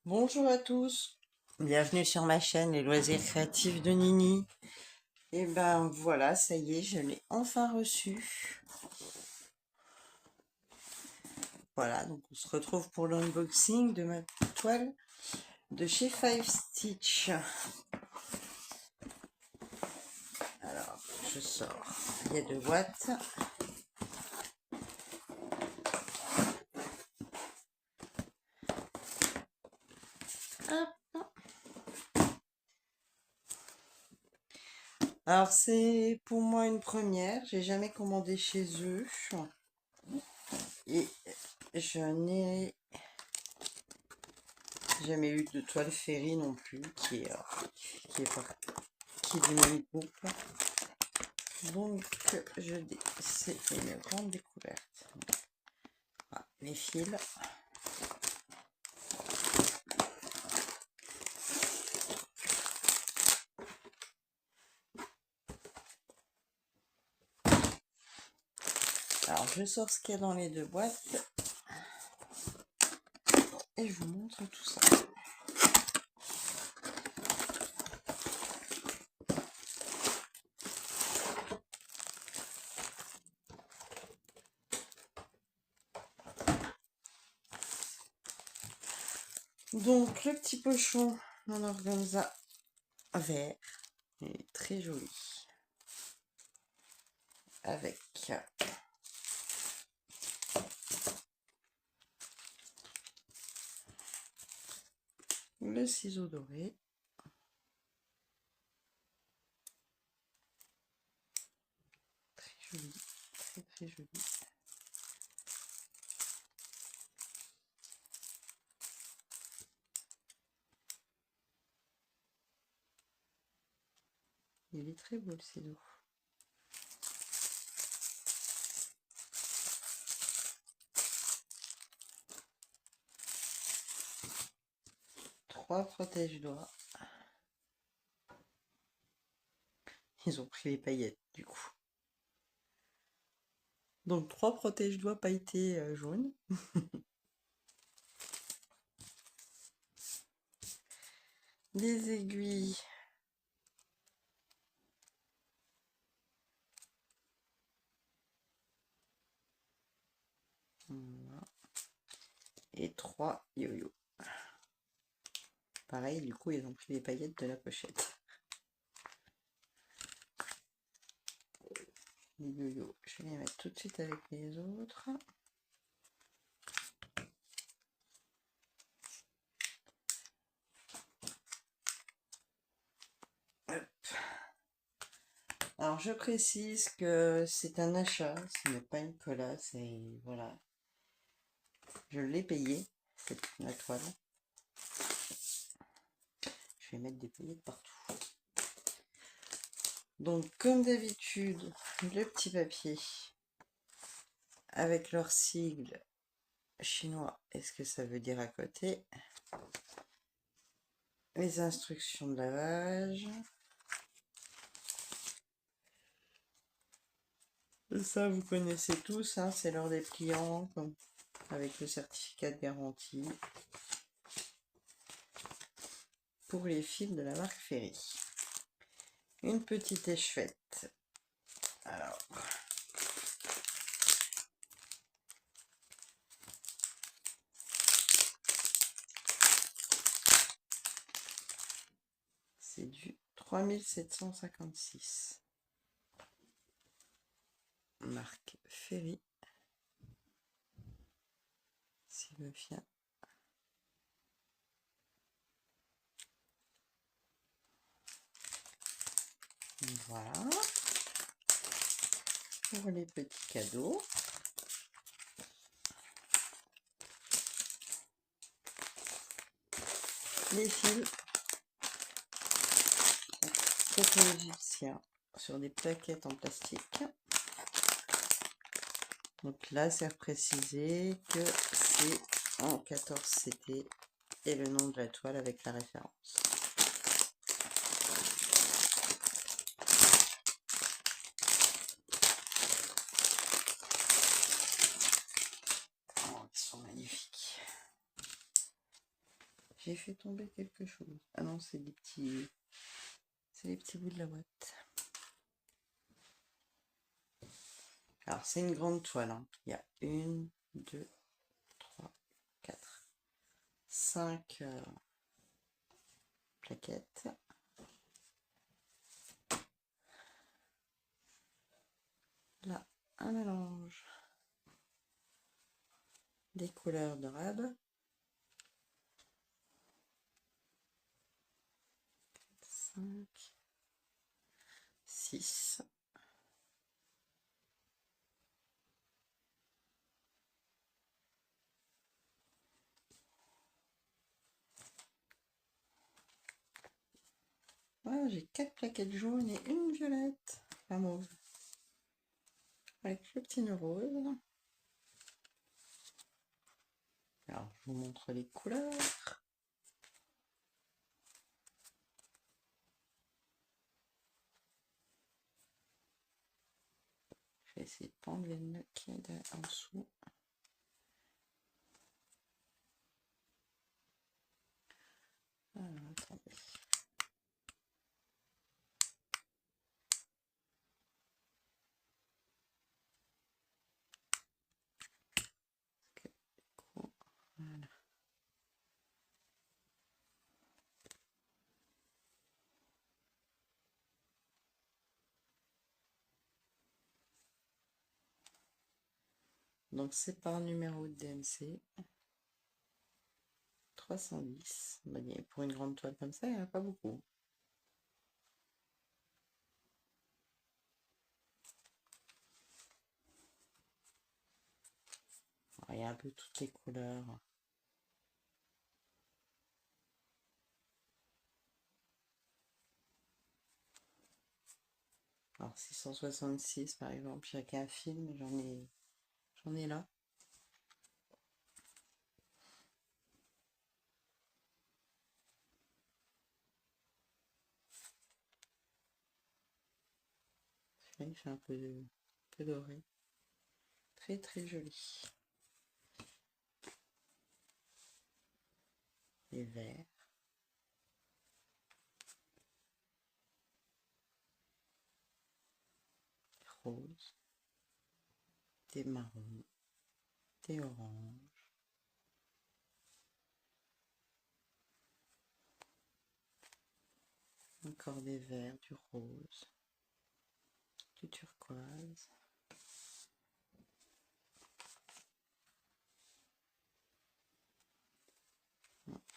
Bonjour à tous, bienvenue sur ma chaîne Les Loisirs Créatifs de Nini. Et ben voilà, ça y est, je l'ai enfin reçu. Voilà, donc on se retrouve pour l'unboxing de ma toile de chez Five Stitch. Alors, je sors, il y a 2 boîtes. Hop. Alors c'est pour moi une première, j'ai jamais commandé chez eux. Et je n'ai jamais eu de toile Ferry non plus, qui est du même groupe. Donc, c'est une grande découverte. Voilà, les fils. Alors, je sors ce qu'il y a dans les 2 boîtes et je vous montre tout ça. Donc, le petit pochon en organza vert, il est très joli. Avec le ciseau doré. Très joli, très très joli. Il est très beau le ciseau. Trois protège-doigts. Ils ont pris les paillettes du coup. Donc 3 protège-doigts pailletés jaunes. Des aiguilles. Voilà. Et 3 yo-yo. Pareil, du coup, ils ont pris les paillettes de la pochette. Les yo-yo, je vais les mettre tout de suite avec les autres. Hop. Alors, je précise que c'est un achat, ce n'est pas une collab, c'est... Voilà. Je l'ai payé, la toile. Je vais mettre des paillettes partout. Donc, comme d'habitude, le petit papier avec leur sigle chinois et ce que ça veut dire à côté. Les instructions de lavage. Ça, vous connaissez tous, hein, c'est l'heure des pliants, avec le certificat de garantie. Pour les fils de la marque Ferry. Une petite échevette. Alors, c'est du 3756. Marque Ferry. Sylvia. Voilà. Pour les petits cadeaux. Les fils. Coton égyptien sur des plaquettes en plastique. Donc là, c'est précisé que c'est en 14 CT et le nom de la toile avec la référence. Oh, ils sont magnifiques. J'ai fait tomber quelque chose. Ah non, c'est des petits... C'est les petits bouts de la boîte. Alors, c'est une grande toile. Hein. Il y a 1, 2, 3, 4, 5 plaquettes. Là, un mélange des couleurs de rab. 5, 6. Voilà, j'ai 4 plaquettes jaunes et une violette. Enfin mauve. Avec le petit nœud rose. Alors, je vous montre les couleurs. Je vais essayer de prendre les nœuds qui est en dessous. Alors, attendez. Voilà. Donc c'est par numéro de DMC. 310. Bah, pour une grande toile comme ça, il n'y en a pas beaucoup. Alors, il y a un peu toutes les couleurs. Alors 666 par exemple, il n'y a qu'un film, j'en ai là. Celui-là, il fait un peu doré. Très très joli. Les verts. Roses. Des marrons. Des oranges. Encore des verts, du rose. Du turquoise.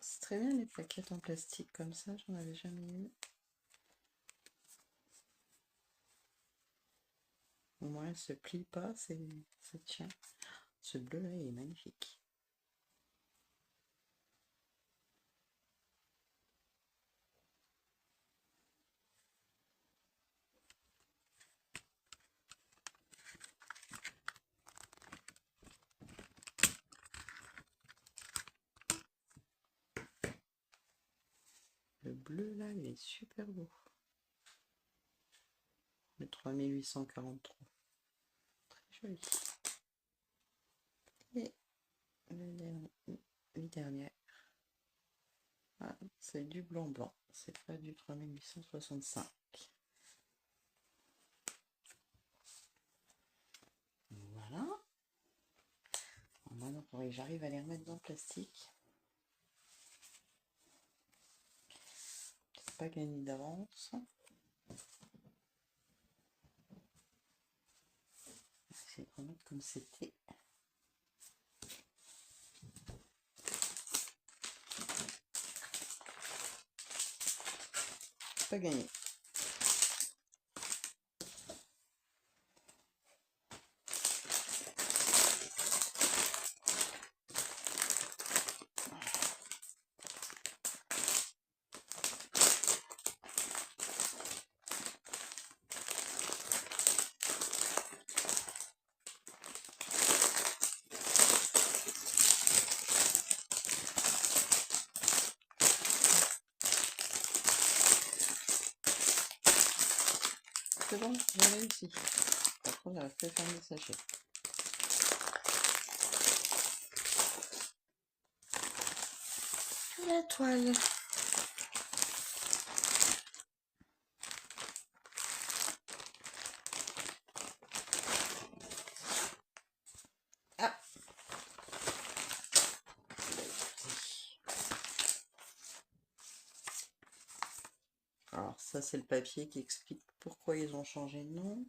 C'est très bien les plaquettes en plastique comme ça, j'en avais jamais eu. Au moins elle se plie pas, ça tient. Ce bleu là il est magnifique. Le bleu là il est super beau. Le 3843. Très joli. Et les dernières. Ah, c'est du blanc. C'est pas du 3865. Voilà. Maintenant, il faudrait que j'arrive à les remettre dans le plastique. C'est pas gagné d'avance. Essayer de remettre comme c'était. Pas gagné. C'est bon, j'ai réussi. Par contre, j'arrive pas à fermer le sachet. la toile. Ah. Alors ça c'est le papier qui explique pourquoi ils ont changé de nom.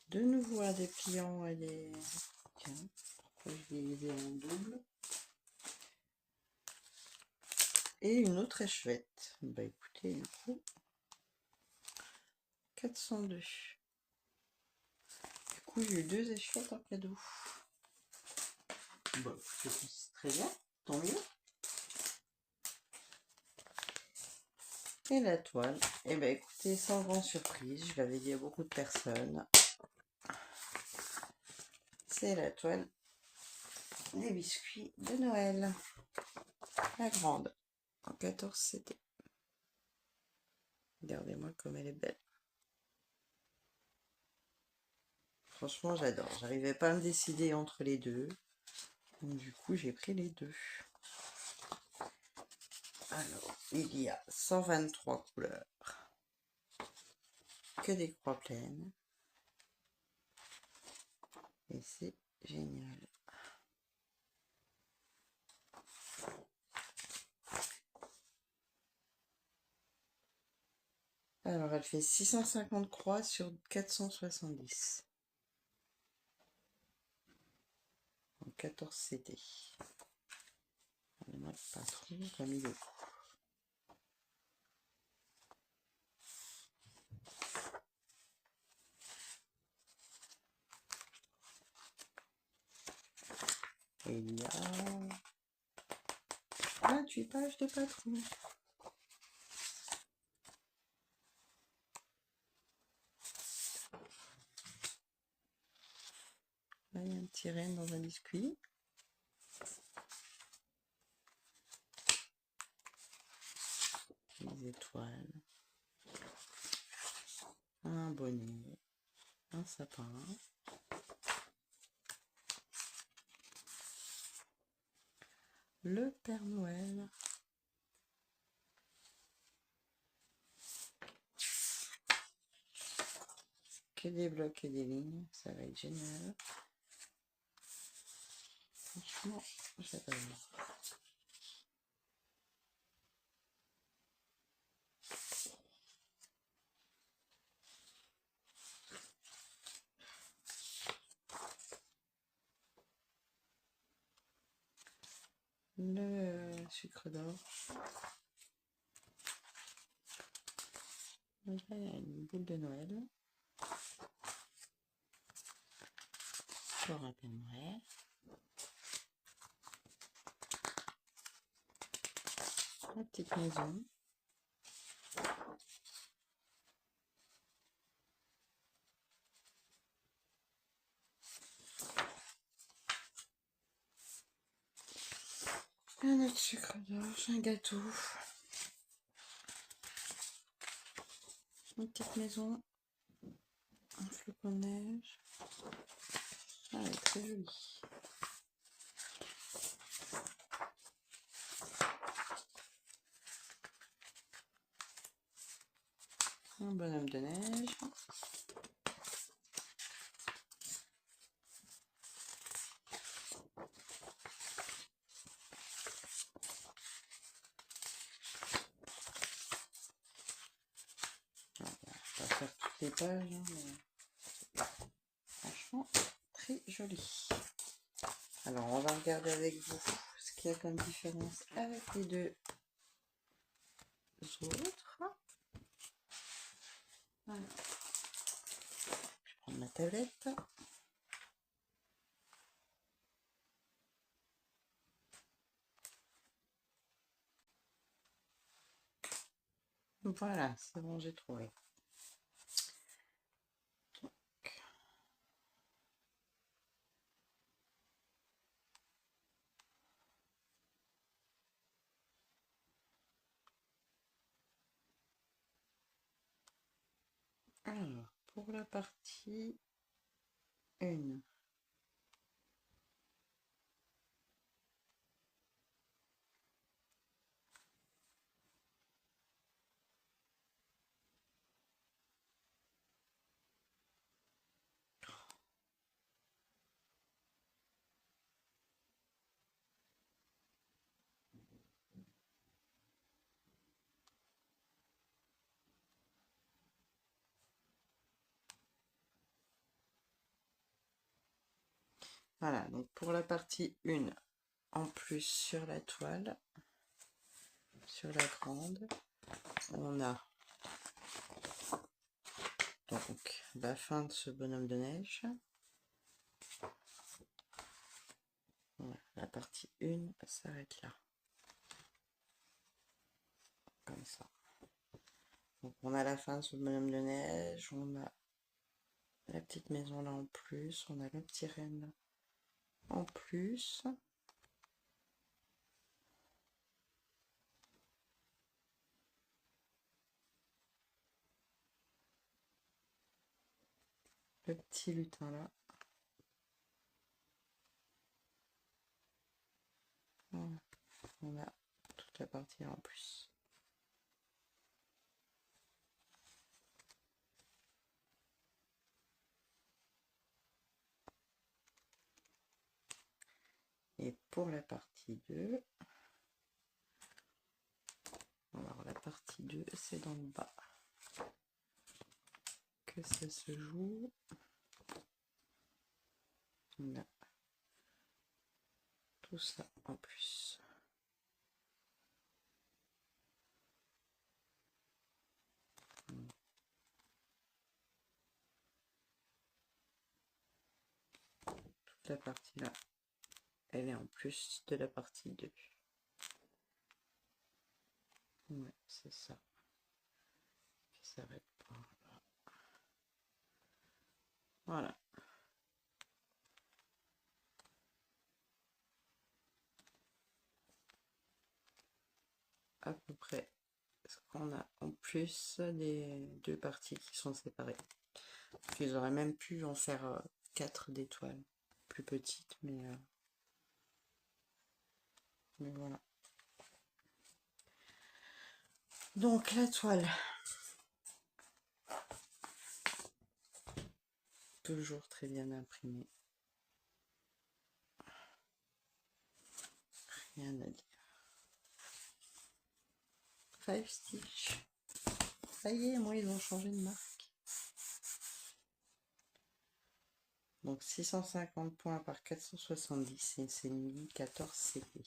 De nouveau un dépliant et des... Tiens, pourquoi je les ai en double. Et une autre échevette. Bah écoutez, du coup, 402. Du coup, j'ai eu 2 échevettes en cadeau. Bon, c'est très bien, tant mieux. Et la toile, et ben écoutez, sans grande surprise, je l'avais dit à beaucoup de personnes, c'est la toile des biscuits de Noël. La grande, en 14 CT. Regardez-moi comme elle est belle. Franchement, j'adore. J'arrivais pas à me décider entre les deux. Donc, du coup, j'ai pris les deux. Alors, il y a 123 couleurs. Que des croix pleines. Et c'est génial. Alors, elle fait 650 croix sur 470. En 14 CT. Moi, pas trop comme il est. Et il y a 28 pages de patron. Là, il y a un petit renne dans un biscuit. Des étoiles. Un bonnet. Un sapin. Le Père Noël. Que des blocs et des lignes. Ça va être génial. Franchement, j'adore. Le sucre d'or. Là, il y a une boule de Noël. Pour un Père Noël. La petite maison. Un autre sucre d'orge, un gâteau. Une petite maison. Un flocon de neige. Ah, elle est très jolie. Un bonhomme de neige. Voilà, je vais pas faire toutes les pages, hein, mais franchement, très joli. Alors, on va regarder avec vous ce qu'il y a comme différence avec les deux autres. Alors, je vais prendre ma tablette. Voilà, c'est bon, j'ai trouvé. Alors, pour la partie 1, Voilà, donc pour la partie 1, en plus sur la toile, sur la grande, on a donc la fin de ce bonhomme de neige. Voilà, la partie 1 s'arrête là. Comme ça. Donc on a la fin de ce bonhomme de neige, on a la petite maison là en plus, on a le petit renne là en plus. Le petit lutin là. Voilà. On a toute la partie là en plus. Et pour la partie 2, alors la partie 2, c'est dans le bas que ça se joue. On a tout ça en plus. Toute la partie là, elle est en plus de la partie 2. Ouais, c'est ça. Qui s'arrête par là. Voilà. À peu près ce qu'on a en plus des 2 parties qui sont séparées. Ils auraient même pu en faire 4 d'étoiles plus petites, mais voilà. Donc la toile, toujours très bien imprimée. Rien à dire. 5 Stitch. Ça y est, moi ils ont changé de marque. Donc 650 points par 470 et c'est 1014 CP.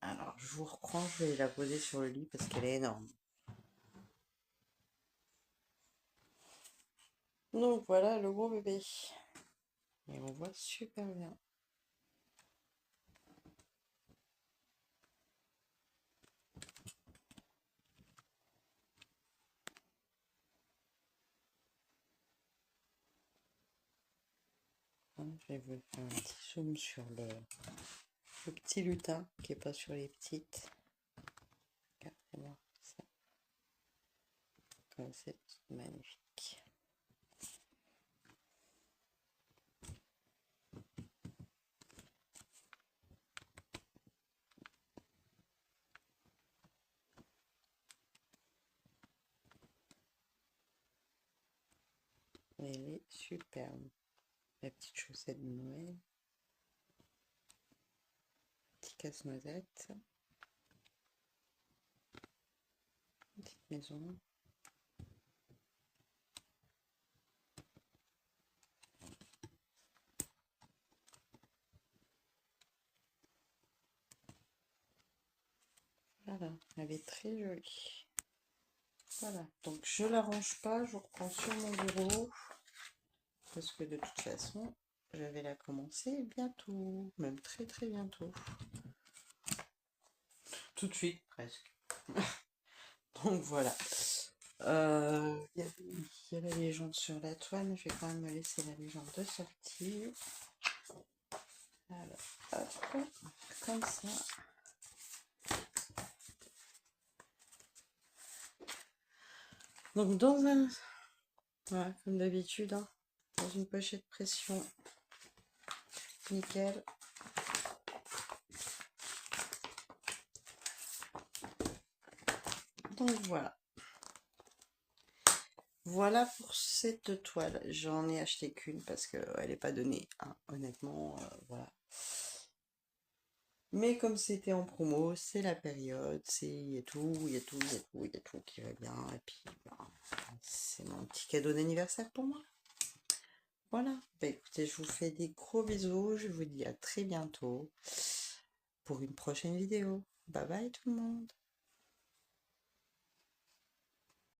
Alors je vous reprends, je vais la poser sur le lit parce qu'elle est énorme. Donc voilà le gros bébé. Et on voit super bien. Je vais vous faire un petit zoom sur le petit lutin qui est pas sur les petites. Regardez-moi ça. Comme c'est magnifique. Elle est superbe. La petite chaussette de Noël. Petit casse-noisette. Petite maison. Voilà, elle est très jolie. Voilà, donc je la range pas, je reprends sur mon bureau. Parce que de toute façon, je vais la commencer bientôt. Même très très bientôt. Tout de suite, presque. Donc voilà. Il y a la légende sur la toile. Je vais quand même me laisser la légende de sortie. Alors, hop, comme ça. Donc dans un... Voilà, comme d'habitude, hein, dans une pochette pression. Nickel. Donc voilà. Voilà pour cette toile. J'en ai acheté qu'une parce qu'elle n'est pas donnée, hein, honnêtement. Voilà. Mais comme c'était en promo, c'est la période, il y a tout qui va bien. Et puis, ben, c'est mon petit cadeau d'anniversaire pour moi. Voilà. Bah, écoutez, je vous fais des gros bisous. Je vous dis à très bientôt pour une prochaine vidéo. Bye bye tout le monde.